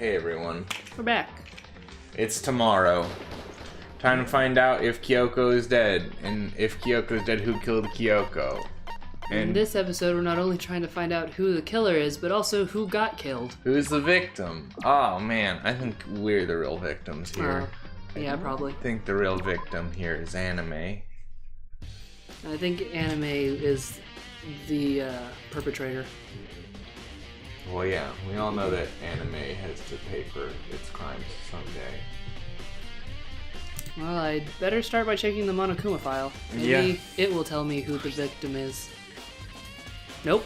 Hey everyone. We're back. It's tomorrow. Time to find out if Kyoko is dead. And if Kyoko is dead, who killed Kyoko? And in this episode, we're not only trying to find out who the killer is, but also who got killed. who's the victim? Oh man, I think we're the real victims here. Yeah, probably. I think the real victim here is Anime. I think Anime is the perpetrator. Well, yeah, we all know that Anime has to pay for its crimes someday. Well, I'd better start by checking the Monokuma file. Maybe it will tell me who the victim is. Nope.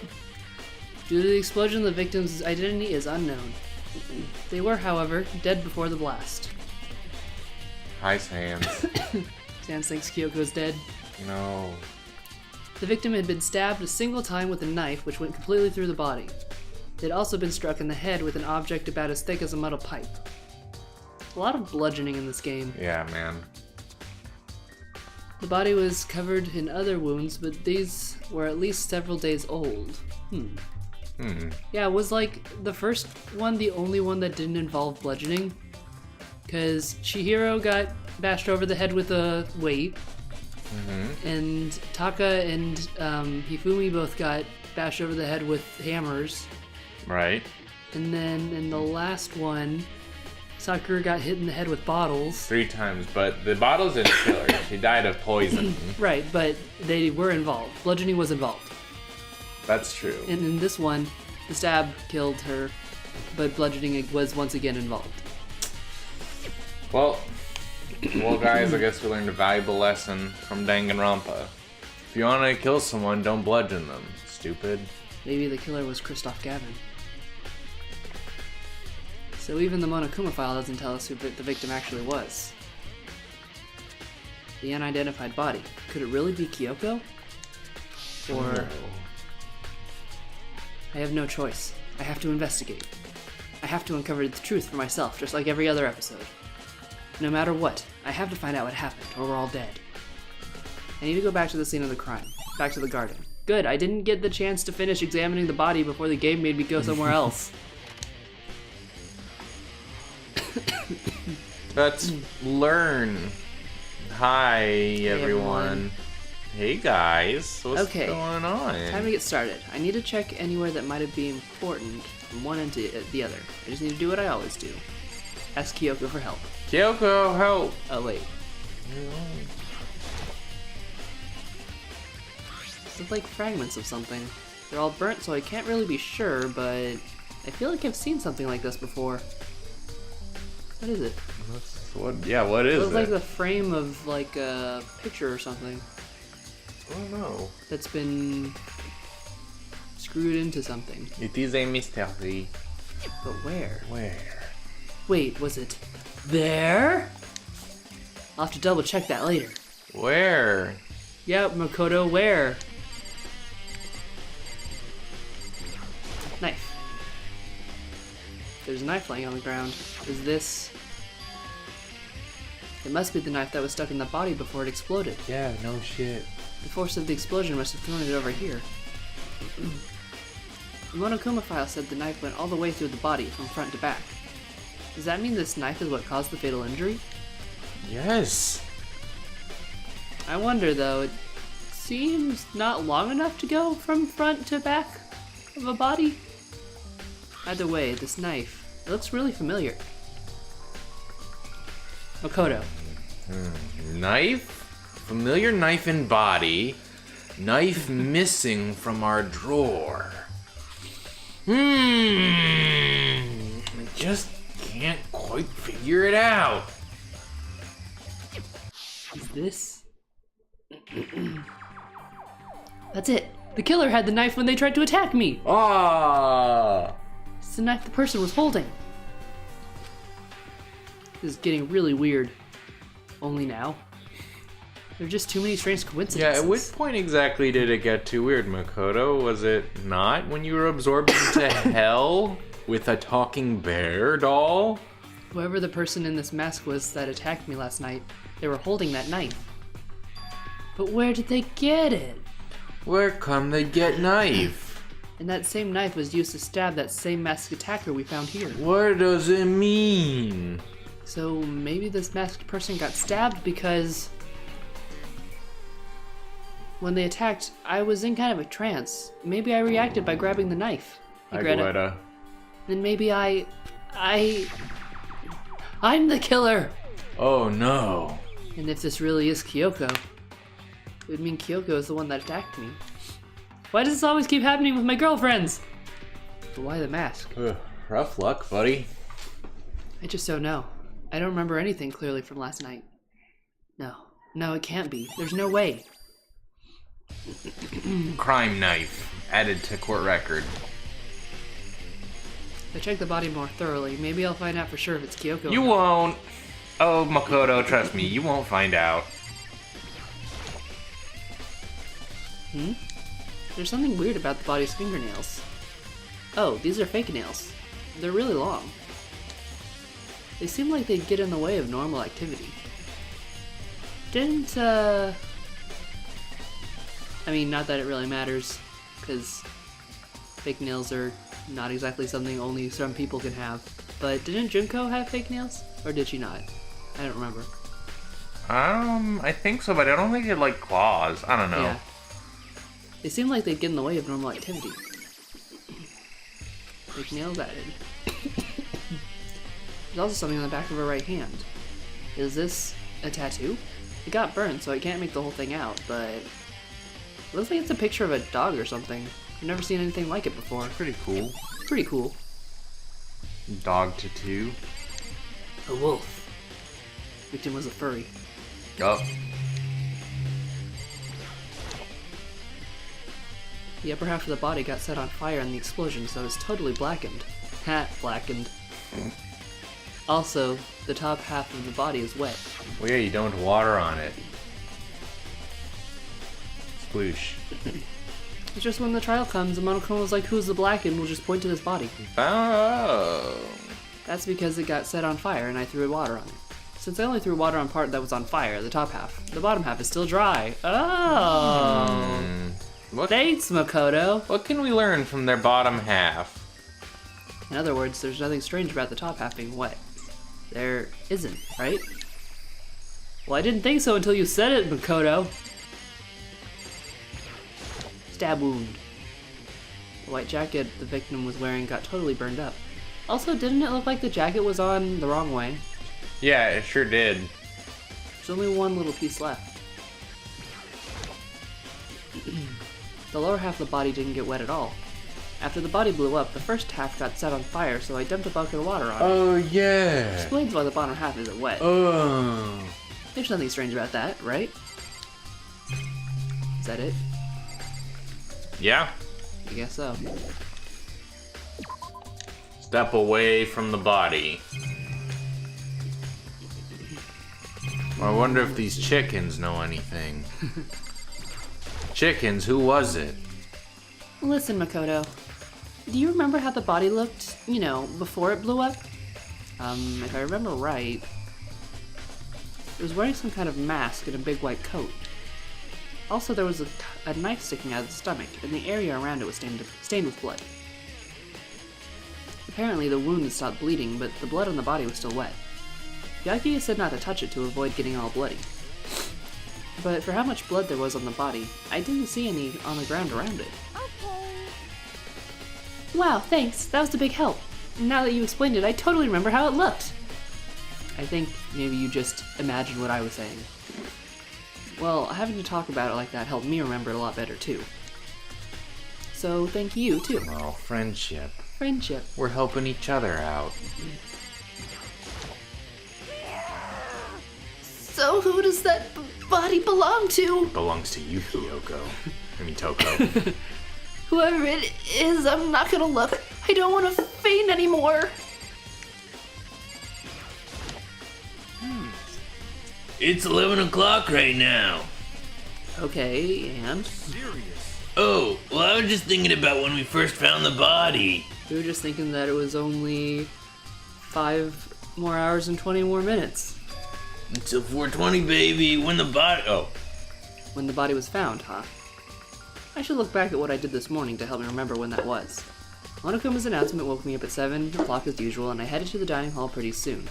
Due to the explosion, the victim's identity is unknown. They were, however, dead before the blast. Hi, Sans. Sans thinks Kyoko's dead. No. The victim had been stabbed a single time with a knife, which went completely through the body. It had also been struck in the head with an object about as thick as a metal pipe. A lot of bludgeoning in this game. Yeah, man. The body was covered in other wounds, but these were at least several days old. Yeah, was like the first one the only one that didn't involve bludgeoning? Because Chihiro got bashed over the head with a weight, and Taka and Hifumi both got bashed over the head with hammers. Right. And then in the last one, Sakura got hit in the head with bottles. 3 times, but the bottles didn't kill her. She died of poison. Right, but they were involved. Bludgeoning was involved. That's true. And in this one, the stab killed her, but bludgeoning was once again involved. Well, guys, I guess we learned a valuable lesson from Danganronpa. If you want to kill someone, don't bludgeon them. Stupid. Maybe the killer was Christoph Gavin. So even the Monokuma file doesn't tell us who the victim actually was. The unidentified body. Could it really be Kyoko? Or... No. I have no choice. I have to investigate. I have to uncover the truth for myself, just like every other episode. No matter what, I have to find out what happened, or we're all dead. I need to go back to the scene of the crime. Back to the garden. Good, I didn't get the chance to finish examining the body before the game made me go somewhere else. Let's learn. Hi, everyone. Hey, guys. What's going on? Time to get started. I need to check anywhere that might be important from one end to the other. I just need to do what I always do. Ask Kyoko for help. Kyoko, help! Oh, wait. This is like fragments of something. They're all burnt, so I can't really be sure, but I feel like I've seen something like this before. What is it? What is It it? looks like the frame of like a picture or something. I don't know. That's been screwed into something. It is a mystery. But where? Where? Wait, was it there? I'll have to double check that later. Where? Yeah, Makoto, where? Knife. There's a knife laying on the ground. Is this... It must be the knife that was stuck in the body before it exploded. Yeah, no shit. The force of the explosion must have thrown it over here. The Monokuma file said the knife went all the way through the body, from front to back. Does that mean this knife is what caused the fatal injury? Yes. I wonder though, it seems not long enough to go from front to back of a body. Either way, this knife, it looks really familiar. Makoto. Knife? Familiar knife in body. Knife missing from our drawer. I just can't quite figure it out. Is this? That's it. The killer had the knife when they tried to attack me. Ah! It's the knife the person was holding. This is getting really weird. Only now. There are just too many strange coincidences. Yeah, at which point exactly did it get too weird, Makoto? Was it not when you were absorbed into hell with a talking bear doll? Whoever the person in this mask was that attacked me last night, they were holding that knife. But where did they get it? Where come they get knife? And that same knife was used to stab that same masked attacker we found here. What does it mean? So maybe this masked person got stabbed because when they attacked, I was in kind of a trance. Maybe I reacted by grabbing the knife. Hey, Greta. Then maybe I'm the killer. Oh no. And if this really is Kyoko, it would mean Kyoko is the one that attacked me. Why does this always keep happening with my girlfriends? But why the mask? Rough luck, buddy. I just don't know. I don't remember anything clearly from last night. No, it can't be. There's no way. Crime knife added to court record. If I check the body more thoroughly, maybe I'll find out for sure if it's Kyoko. You won't. Oh, Makoto, trust me, you won't find out. There's something weird about the body's fingernails. Oh, these are fake nails. They're really long. They seem like they'd get in the way of normal activity. I mean, not that it really matters, because fake nails are not exactly something only some people can have. But didn't Junko have fake nails? Or did she not? I don't remember. I think so, but I don't think it like claws. I don't know. Yeah. They seem like they'd get in the way of normal activity. Fake nails added. There's also something on the back of her right hand. Is this a tattoo? It got burned, so I can't make the whole thing out, but it looks like it's a picture of a dog or something. I've never seen anything like it before. Pretty cool. Pretty cool. Dog tattoo. A wolf. Victim was a furry. Oh. The upper half of the body got set on fire in the explosion, so it's totally blackened. Blackened. Also, the top half of the body is wet. Well, yeah, you don't want water on it. Sploosh. It's just when the trial comes, the monochrome was like, who's the blackened? We'll just point to this body. Oh. That's because it got set on fire and I threw water on it. Since I only threw water on part that was on fire, the top half, the bottom half is still dry. Oh. Thanks, Makoto. What can we learn from their bottom half? In other words, there's nothing strange about the top half being wet. There isn't, right? Well, I didn't think so until you said it, Makoto. Stab wound. The white jacket the victim was wearing got totally burned up. Also, didn't it look like the jacket was on the wrong way? Yeah, it sure did. There's only one little piece left. The lower half of the body didn't get wet at all. After the body blew up, the first half got set on fire, so I dumped a bucket of water on it. Oh, yeah. Explains why the bottom half isn't wet. Oh. There's nothing strange about that, right? Is that it? Yeah. I guess so. Step away from the body. I wonder if these chickens know anything. Chickens, who was it? Listen, Makoto. Do you remember how the body looked, before it blew up? If I remember right, it was wearing some kind of mask and a big white coat. Also, there was a knife sticking out of the stomach, and the area around it was stained with blood. Apparently, the wound had stopped bleeding, but the blood on the body was still wet. Yaki said not to touch it to avoid getting all bloody. But for how much blood there was on the body, I didn't see any on the ground around it. Wow, thanks. That was a big help. Now that you explained it, I totally remember how it looked. I think maybe you just imagined what I was saying. Well, having to talk about it like that helped me remember it a lot better, too. So, thank you, too. Oh, friendship. Friendship. We're helping each other out. So, who does that body belong to? Belongs to you, Kyoko. I mean, Toko. Whoever it is, I'm not gonna look. I don't want to faint anymore. It's 11 o'clock right now. Okay, and? Serious? Oh, well, I was just thinking about when we first found the body. We were just thinking that it was only 5 more hours and 20 more minutes. Until 4:20, baby, when the body... Oh. When the body was found, huh? I should look back at what I did this morning to help me remember when that was. Monokuma's announcement woke me up at 7 o'clock as usual, and I headed to the dining hall pretty soon.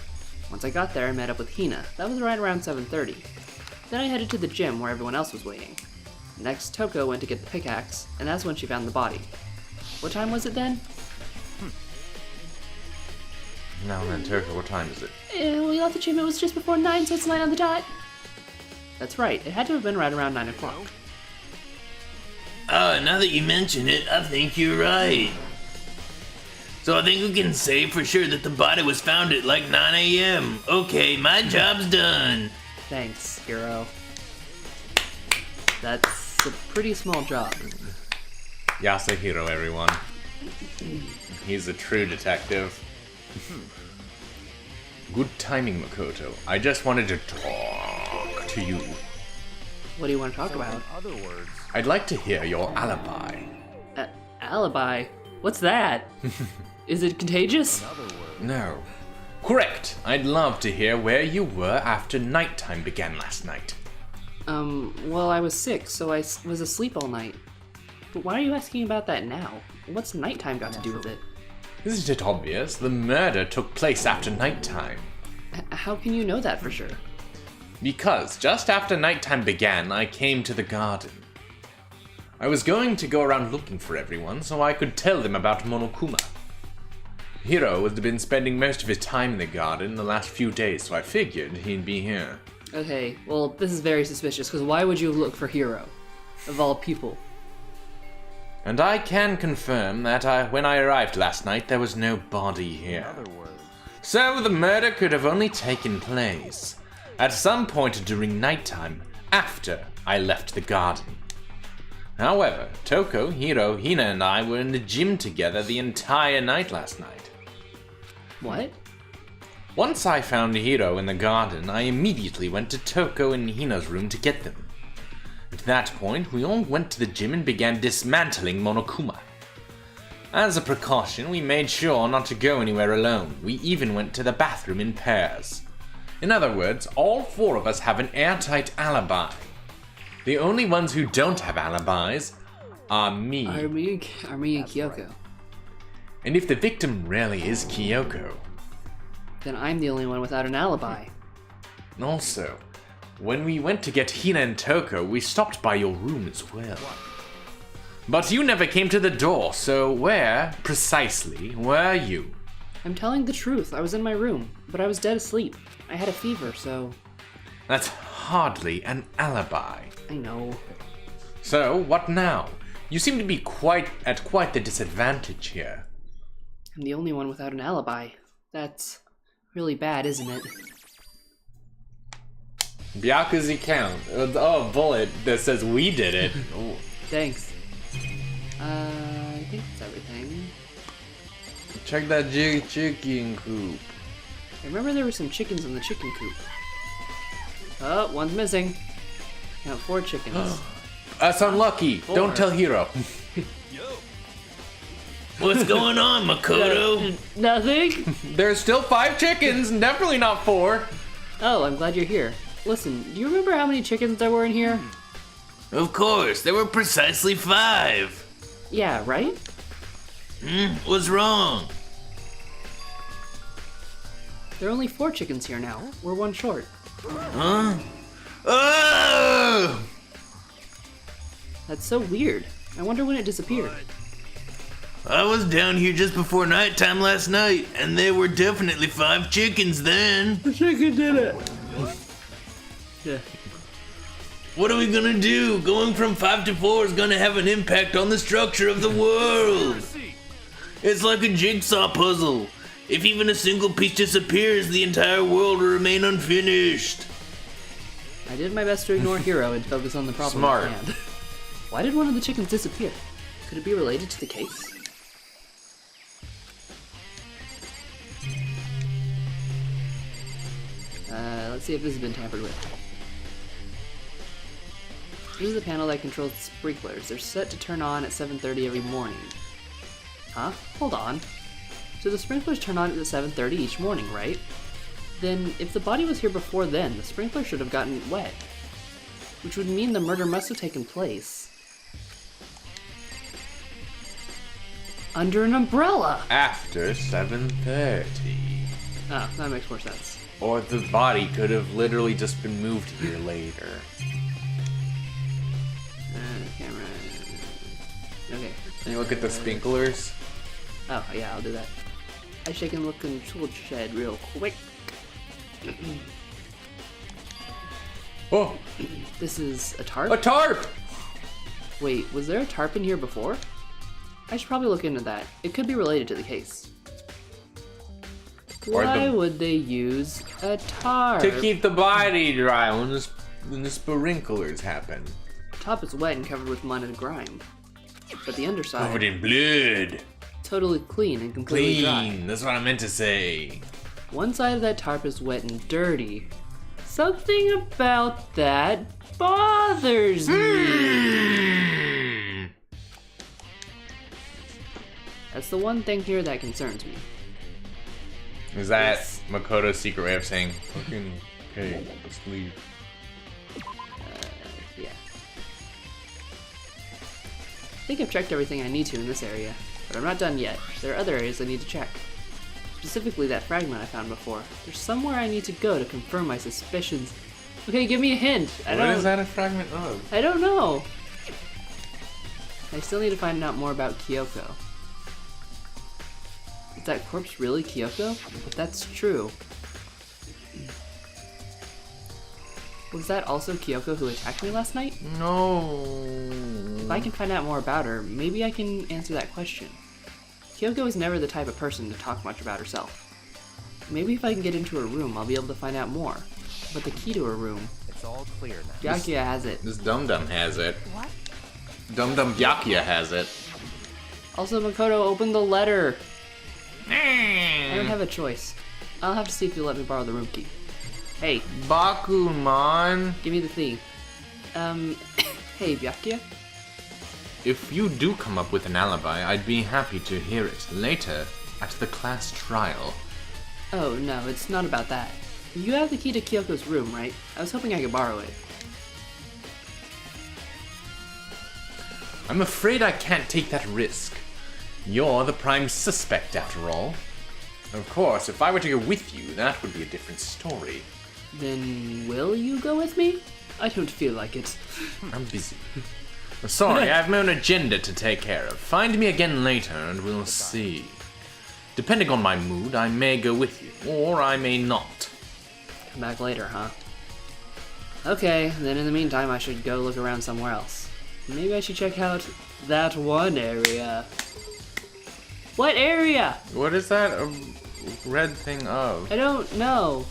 Once I got there, I met up with Hina. That was right around 7:30. Then I headed to the gym where everyone else was waiting. Next, Toko went to get the pickaxe, and that's when she found the body. What time was it then? Now then, Toko, what time is it? We left the gym, it was just before 9, so it's 9 on the dot. That's right, it had to have been right around 9 o'clock. Now that you mention it, I think you're right. So I think we can say for sure that the body was found at like 9 a.m. Okay, my job's done. Thanks, Hiro. That's a pretty small job. Yasuhiro, everyone. He's a true detective. Good timing, Makoto. I just wanted to talk to you. What do you want to talk about? I'd like to hear your alibi. Alibi? What's that? Is it contagious? No. Correct. I'd love to hear where you were after nighttime began last night. Well, I was sick, so I was asleep all night. But why are you asking about that now? What's nighttime got to do with it? Isn't it obvious? The murder took place after nighttime. How can you know that for sure? Because just after nighttime began, I came to the garden. I was going to go around looking for everyone so I could tell them about Monokuma. Hiro had been spending most of his time in the garden the last few days, so I figured he'd be here. Okay, well, this is very suspicious, because why would you look for Hiro? Of all people. And I can confirm that when I arrived last night, there was no body here. So the murder could have only taken place at some point during nighttime, after I left the garden. However, Toko, Hiro, Hina, and I were in the gym together the entire night last night. What? Once I found Hiro in the garden, I immediately went to Toko and Hina's room to get them. At that point, we all went to the gym and began dismantling Monokuma. As a precaution, we made sure not to go anywhere alone. We even went to the bathroom in pairs. In other words, all four of us have an airtight alibi. The only ones who don't have alibis are me. Are me and Kyoko. And if the victim really is Kyoko, then I'm the only one without an alibi. Also, when we went to get Hina and Toko, we stopped by your room as well. But you never came to the door, so where, precisely, were you? I'm telling the truth. I was in my room, but I was dead asleep. I had a fever, so... That's hardly an alibi. I know. So, what now? You seem to be at quite the disadvantage here. I'm the only one without an alibi. That's really bad, isn't it? Byaku's count. Oh, a bullet that says we did it. Thanks. I think that's everything. Check that chicken coop. I remember there were some chickens in the chicken coop. Oh, one's missing. Count 4 chickens. That's unlucky. 4. Don't tell Hiro. What's going on, Makoto? Nothing? There's still 5 chickens, definitely not 4. Oh, I'm glad you're here. Listen, do you remember how many chickens there were in here? Of course, there were precisely 5. Yeah, right? What's wrong? There are only 4 chickens here now. We're 1 short. Huh? Oh! That's so weird. I wonder when it disappeared. I was down here just before nighttime last night, and there were definitely 5 chickens then. The chicken did it! Yeah. What are we gonna do? Going from 5 to 4 is gonna have an impact on the structure of the world. It's like a jigsaw puzzle. If even a single piece disappears, the entire world will remain unfinished. I did my best to ignore Hiro and focus on the problem Smart. at hand. Why did one of the chickens disappear? Could it be related to the case? Let's see if this has been tampered with. This is the panel that controls the sprinklers. They're set to turn on at 7:30 every morning. Huh? Hold on. So the sprinklers turn on at 7:30 each morning, right? Then, if the body was here before then, the sprinkler should have gotten wet. Which would mean the murder must have taken place under an umbrella. After 7:30. Oh, that makes more sense. Or the body could have literally just been moved here later. Camera. Okay. Can you look at the sprinklers? Oh, yeah, I'll do that. I should take a look in the tool shed real quick. Oh! This is a tarp? A tarp! Wait, was there a tarp in here before? I should probably look into that. It could be related to the case. Why would they use a tarp? To keep the body dry when the sprinklers happen. The top is wet and covered with mud and grime. But the underside... Covered in blood. Totally clean and completely dry. Clean, that's what I meant to say. One side of that tarp is wet and dirty. Something about that bothers me. That's the one thing here that concerns me. Is that Makoto's secret way of saying, fucking, okay, let's leave? Yeah. I think I've checked everything I need to in this area, but I'm not done yet. There are other areas I need to check. Specifically that fragment I found before. There's somewhere I need to go to confirm my suspicions. Okay, give me a hint. What is that a fragment of? I don't know. I still need to find out more about Kyoko. Is that corpse really Kyoko? If that's true. Was that also Kyoko who attacked me last night? No. If I can find out more about her, maybe I can answer that question. Kyoko is never the type of person to talk much about herself. Maybe if I can get into her room, I'll be able to find out more. But the key to her room... It's all clear now. Byakuya has it. This dum-dum has it. What? Dum-dum Byakuya has it. Also, Makoto, open the letter! I don't have a choice. I'll have to see if you'll let me borrow the room key. Hey, Bakuman. give me the key. Hey, Byakuya? If you do come up with an alibi, I'd be happy to hear it later at the class trial. Oh, no, it's not about that. You have the key to Kyoko's room, right? I was hoping I could borrow it. I'm afraid I can't take that risk. You're the prime suspect, after all. Of course, if I were to go with you, that would be a different story. Then will you go with me? I don't feel like it. I'm busy. Sorry, I have my own agenda to take care of. Find me again later and we'll see. Depending on my mood, I may go with you, or I may not. Come back later, huh? Okay, then in the meantime I should go look around somewhere else. Maybe I should check out that one area. What area? What is that a red thing of? I don't know.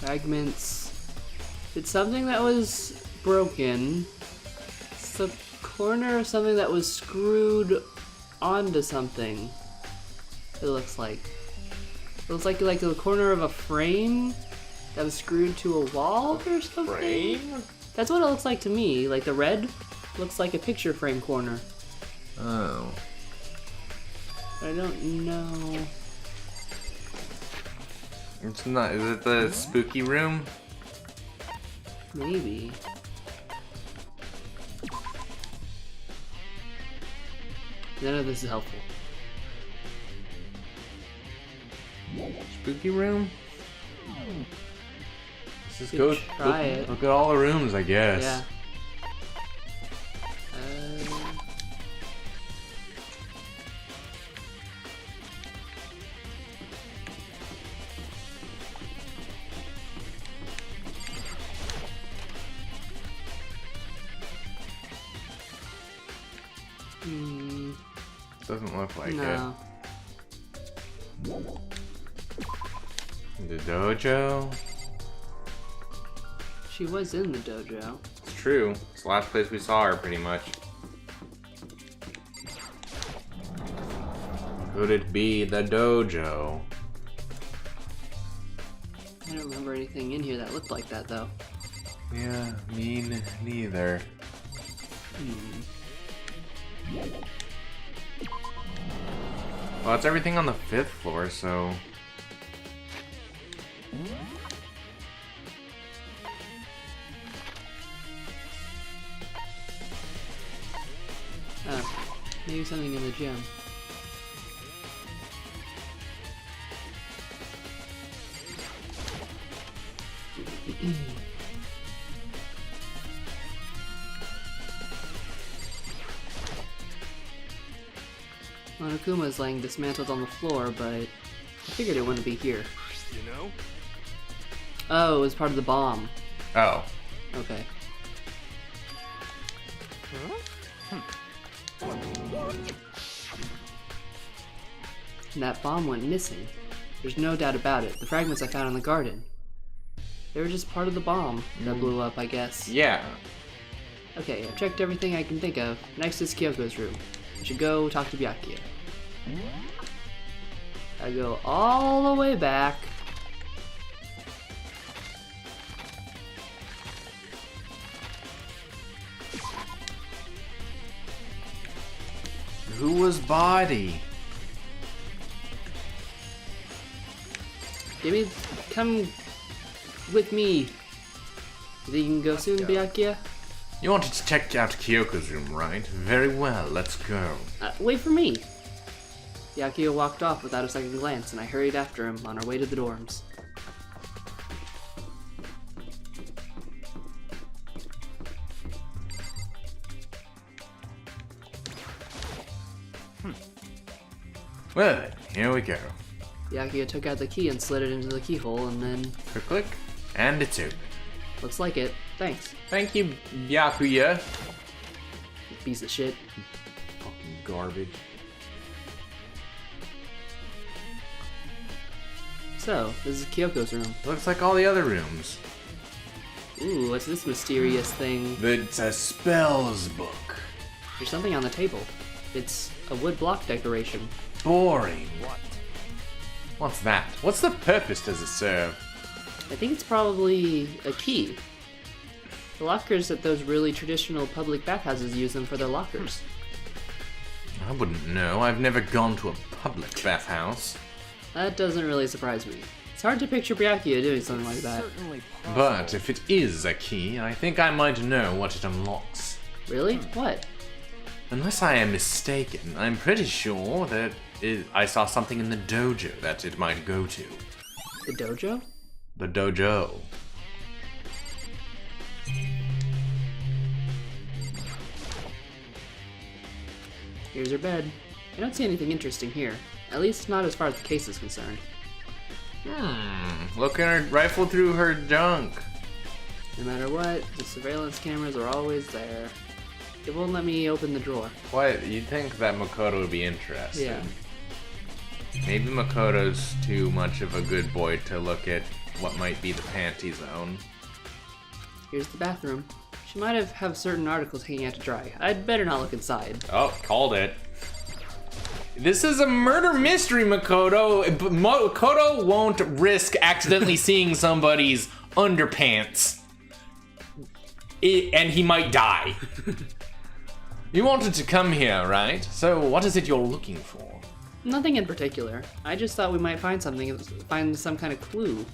Fragments. It's something that was broken. It's the corner of something that was screwed onto something. It looks like. It looks like the corner of a frame that was screwed to a wall or something. Frame? That's what it looks like to me. Like the red looks like a picture frame corner. Oh. I don't know. It's not. Is it the spooky room? Maybe. None of this is helpful. Spooky room? Let's just You go could try it. look at all the rooms, I guess. Yeah. Doesn't look like No. it. The dojo? She was in the dojo. It's true. It's the last place we saw her, pretty much. Could it be the dojo? I don't remember anything in here that looked like that, though. Yeah, me neither. Well, it's everything on the 5th floor, so... Oh, Maybe something in the gym. Monokuma is laying dismantled on the floor, but I figured it wouldn't be here. You know? Oh, it was part of the bomb. Oh. Okay. And that bomb went missing. There's no doubt about it. The fragments I found in the garden. They were just part of the bomb that blew up, I guess. Yeah. Okay, I've checked everything I can think of. Next is Kyoko's room. I should go talk to Byakuya. I go all the way back. Who was body? Come with me. You think you can go soon, Byakuya? You wanted to check out Kyoko's room, right? Very well, let's go. Wait for me. Byakuya walked off without a second glance, and I hurried after him on our way to the dorms. Well, then, here we go. Byakuya took out the key and slid it into the keyhole, and then... Click, and it's open. Looks like it. Thanks. Thank you, Byakuya. Piece of shit. Fucking garbage. So, this is Kyoko's room. Looks like all the other rooms. Ooh, what's this mysterious thing? It's a spells book. There's something on the table. It's a wood block decoration. Boring. What? What's that? What's the purpose does it serve? I think it's probably a key. The lockers at those really traditional public bathhouses use them for their lockers. I wouldn't know. I've never gone to a public bathhouse. That doesn't really surprise me. It's hard to picture Byakuya doing something like that. Certainly possible. But if it is a key, I think I might know what it unlocks. Really? What? Unless I am mistaken, I'm pretty sure that I saw something in the dojo that it might go to. The dojo? The dojo. Here's her bed. I don't see anything interesting here. At least not as far as the case is concerned. Look at her rifle through her junk. No matter what, the surveillance cameras are always there. It won't let me open the drawer. What? You'd think that Makoto would be interested. Yeah. Maybe Makoto's too much of a good boy to look at what might be the panty zone. Here's the bathroom. She might have certain articles hanging out to dry. I'd better not look inside. Oh, called it. This is a murder mystery, Makoto. Makoto won't risk accidentally seeing somebody's underpants. And he might die. You wanted to come here, right? So what is it you're looking for? Nothing in particular. I just thought we might find something, find some kind of clue.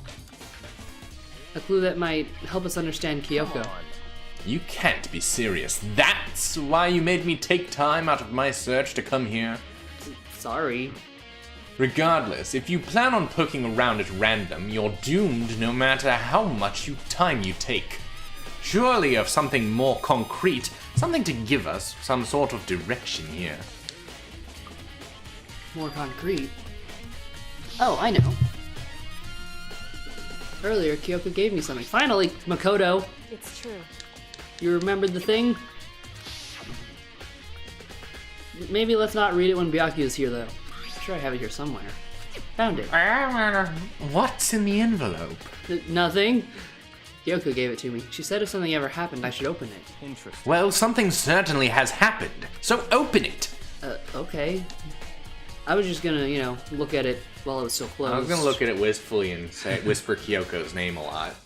A clue that might help us understand Kyoko. You can't be serious. That's why you made me take time out of my search to come here? Sorry. Regardless, if you plan on poking around at random, you're doomed no matter how much time you take. Surely you have something more concrete, something to give us some sort of direction here. More concrete. Oh, I know. Earlier, Kyoko gave me something. Finally, Makoto! It's true. You remembered the thing? Maybe let's not read it when Byakuya's here, though. I'm sure I have it here somewhere. Found it. What's in the envelope? Nothing. Kyoko gave it to me. She said if something ever happened, I should open it. Interesting. Well, something certainly has happened, so open it! Okay. I was just gonna, look at it while it was still closed. I was gonna look at it wistfully and whisper Kyoko's name a lot.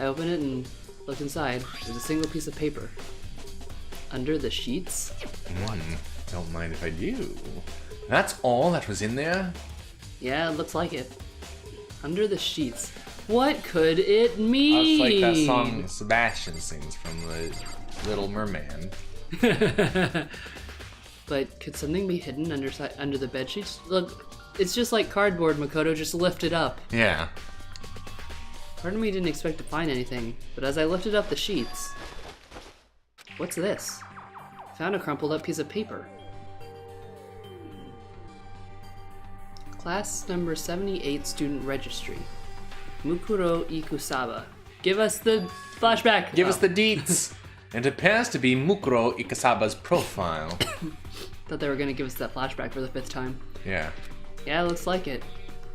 I opened it and looked inside. There's a single piece of paper. Under the sheets? Don't mind if I do. That's all that was in there? Yeah, it looks like it. Under the sheets. What could it mean? It's like that song Sebastian sings from The Little Merman. But could something be hidden under the bed sheets? Look, it's just like cardboard, Makoto, just lift it up. Yeah. Part of me didn't expect to find anything, but as I lifted up the sheets... What's this? I found a crumpled up piece of paper. Class number 78 student registry. Mukuro Ikusaba. Give us the flashback! Give us the deets! And it appears to be Mukuro Ikusaba's profile. Thought they were gonna give us that flashback for the 5th time. Yeah. Yeah, looks like it.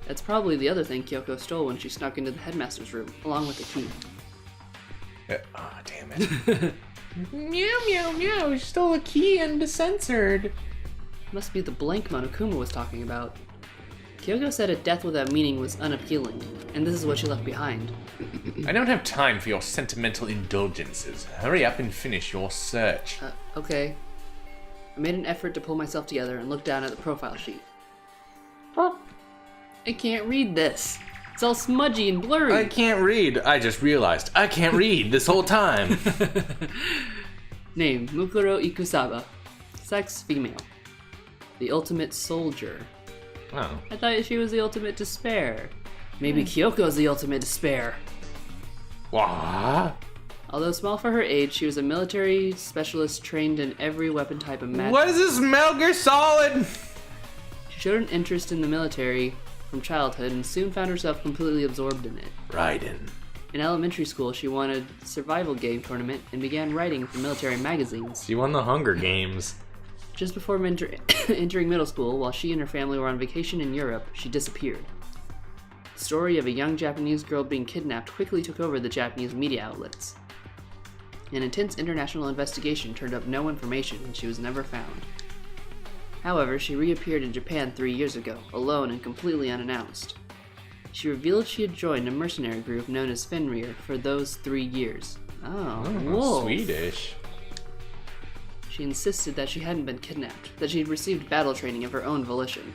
That's probably the other thing Kyoko stole when she snuck into the headmaster's room, along with the key. Oh, damn it. Meow, meow, meow, she stole a key and censored. Must be the blank Monokuma was talking about. Kyoko said a death without meaning was unappealing, and this is what she left behind. I don't have time for your sentimental indulgences. Hurry up and finish your search. Okay. I made an effort to pull myself together and look down at the profile sheet. Huh? I can't read this. It's all smudgy and blurry. I can't read. I just realized I can't read this whole time. Name, Mukuro Ikusaba. Sex, female. The ultimate soldier. Oh. I thought she was the ultimate despair. Maybe Kyoko's the ultimate despair. What? Although small for her age, she was a military specialist trained in every weapon type imaginable. What is this, Metal Gear Solid? She showed an interest in the military from childhood and soon found herself completely absorbed in it. Raiden. In elementary school, she won a survival game tournament and began writing for military magazines. She won the Hunger Games. Just before entering middle school, while she and her family were on vacation in Europe, she disappeared. The story of a young Japanese girl being kidnapped quickly took over the Japanese media outlets. An intense international investigation turned up no information, and she was never found. However, she reappeared in Japan 3 years ago, alone and completely unannounced. She revealed she had joined a mercenary group known as Fenrir for those 3 years. Oh, wolf. Swedish. She insisted that she hadn't been kidnapped, that she had received battle training of her own volition.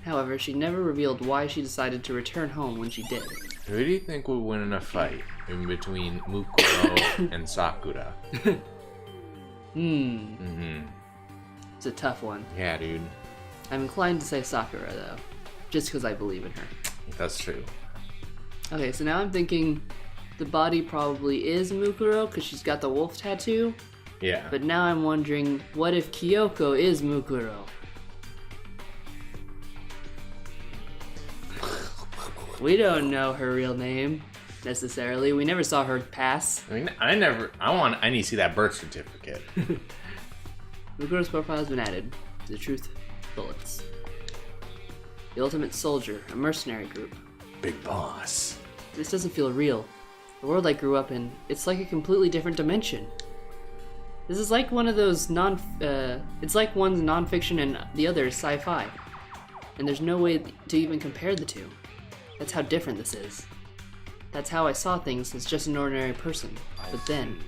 However, she never revealed why she decided to return home when she did. Who do you think would win in a fight in between Mukuro and Sakura? It's a tough one. Yeah, dude. I'm inclined to say Sakura, though, just because I believe in her. That's true. Okay, so now I'm thinking the body probably is Mukuro because she's got the wolf tattoo. Yeah. But now I'm wondering, what if Kyoko is Mukuro? We don't know her real name, necessarily. We never saw her pass. I mean, I need to see that birth certificate. Mukuro's profile has been added to the Truth Bullets. The Ultimate Soldier, a mercenary group. Big boss. This doesn't feel real. The world I grew up in, it's like a completely different dimension. This is like one of those it's like one's nonfiction and the other is sci-fi. And there's no way to even compare the two. That's how different this is. That's how I saw things as just an ordinary person. But then...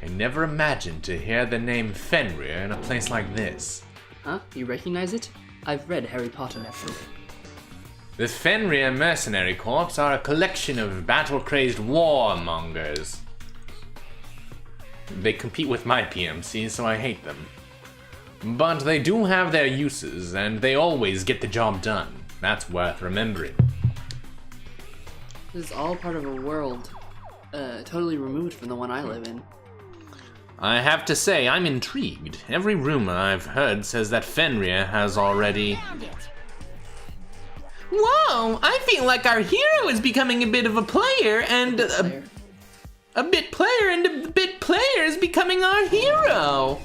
I never imagined to hear the name Fenrir in a place like this. Huh? You recognize it? I've read Harry Potter. The Fenrir Mercenary Corps are a collection of battle-crazed warmongers. They compete with my PMC, so I hate them. But they do have their uses, and they always get the job done. That's worth remembering. This is all part of a world totally removed from the one I live in. I have to say, I'm intrigued. Every rumor I've heard says that Fenrir has already... Whoa! I feel like our hero is becoming a bit of a player, and... A bit player, and a bit player is becoming our hero!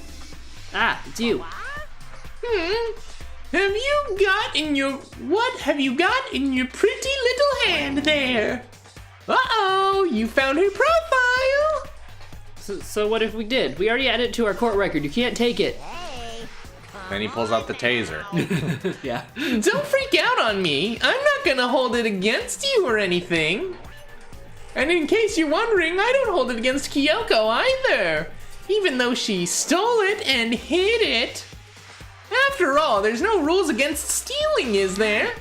Ah, it's you. What have you got in your pretty little hand there? Uh-oh, you found her profile! So what if we did? We already added it to our court record. You can't take it. Then he pulls out the taser. Yeah. Don't freak out on me. I'm not gonna hold it against you or anything. And in case you're wondering, I don't hold it against Kyoko either. Even though she stole it and hid it. After all, there's no rules against stealing, is there?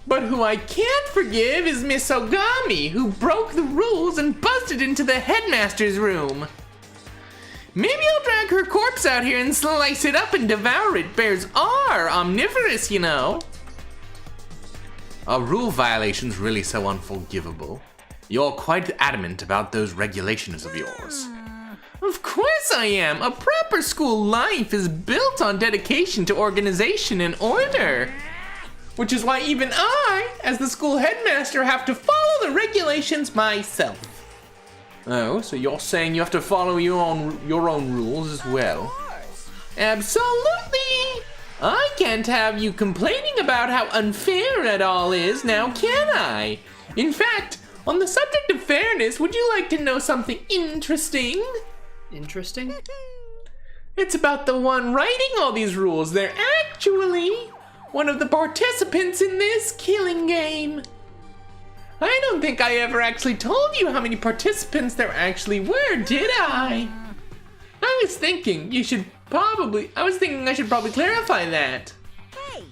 But who I can't forgive is Miss Ogami, who broke the rules and busted into the headmaster's room. Maybe I'll drag her corpse out here and slice it up and devour it. Bears are omnivorous, you know. Are rule violations really so unforgivable? You're quite adamant about those regulations of yours. Of course I am. A proper school life is built on dedication to organization and order. Which is why even I, as the school headmaster, have to follow the regulations myself. Oh, so you're saying you have to follow your own rules as well? Absolutely! I can't have you complaining about how unfair it all is, now can I? In fact, on the subject of fairness, would you like to know something interesting? Interesting? It's about the one writing all these rules. They're actually one of the participants in this killing game. I don't think I ever actually told you how many participants there actually were, did I? I was thinking I should probably clarify that. Hey,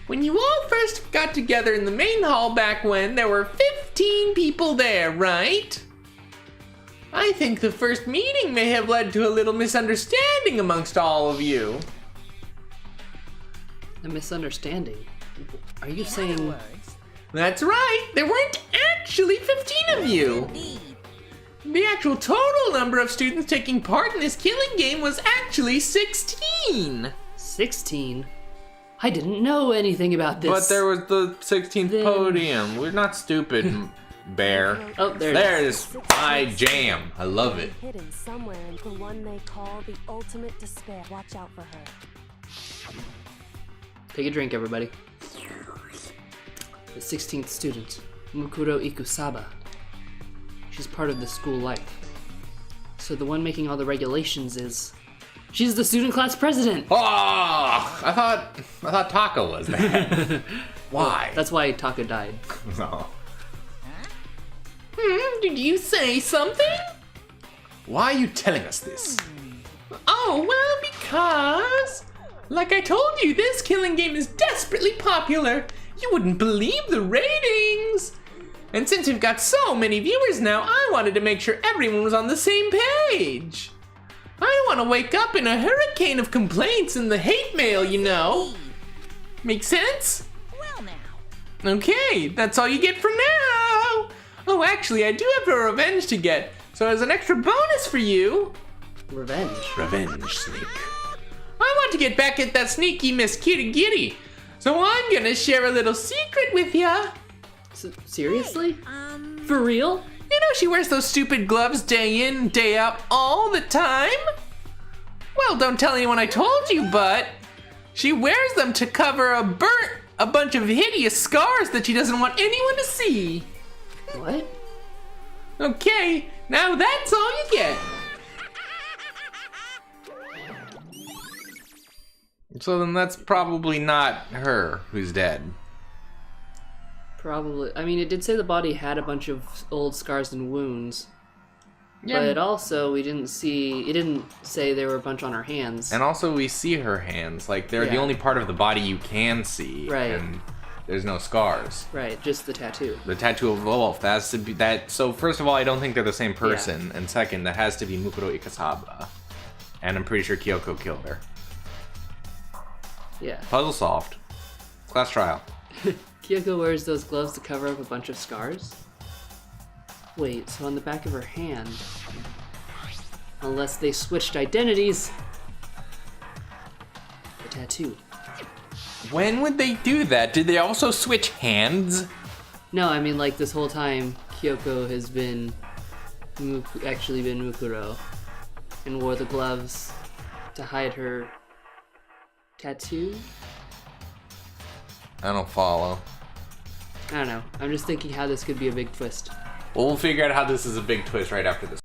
When you all first got together in the main hall back when, there were 15 people there, right? I think the first meeting may have led to a little misunderstanding amongst all of you. A misunderstanding? Are you saying... That's right, there weren't actually 15 of you. The actual total number of students taking part in this killing game was actually 16. 16? I didn't know anything about this. But there was the 16th podium. We're not stupid, Bear. Oh, there it is. My jam. I love it. Hidden somewhere in the one they call the ultimate despair. Watch out for her. Take a drink, everybody. The 16th student, Mukuro Ikusaba. She's part of the school life. So the one making all the regulations is... She's the student class president! Oh, I thought Taco was that. Why? That's why Taka died. No. Did you say something? Why are you telling us this? Oh, well, because... Like I told you, this killing game is desperately popular. You wouldn't believe the ratings. And since we've got so many viewers now, I wanted to make sure everyone was on the same page. I don't want to wake up in a hurricane of complaints and the hate mail, you know. Make sense? Well now. Okay, that's all you get for now. Oh, actually, I do have a revenge to get. So as an extra bonus for you... Revenge. Revenge, Snake. I want to get back at that sneaky Miss Kitty Giddy. So I'm gonna share a little secret with ya. Seriously? For real? You know she wears those stupid gloves day in, day out, all the time? Well, don't tell anyone I told you, but she wears them to cover a bunch of hideous scars that she doesn't want anyone to see. What? Okay, now that's all you get. So then that's probably not her who's dead. Probably. I mean, it did say the body had a bunch of old scars and wounds. Yeah. But also, it didn't say there were a bunch on her hands. And also we see her hands. Like, they're the only part of the body you can see. Right. And there's no scars. Right, just the tattoo. The tattoo of wolf, that has to be that. So first of all, I don't think they're the same person. And second, that has to be Mukuro Ikusaba. And I'm pretty sure Kyoko killed her. Yeah. Puzzle solved. Class trial. Kyoko wears those gloves to cover up a bunch of scars? Wait, so on the back of her hand... Unless they switched identities... The tattoo. When would they do that? Did they also switch hands? No, I mean like this whole time, Kyoko has been... actually been Mukuro. And wore the gloves to hide her... tattoo? I don't follow. I don't know. I'm just thinking how this could be a big twist. Well, we'll figure out how this is a big twist right after this.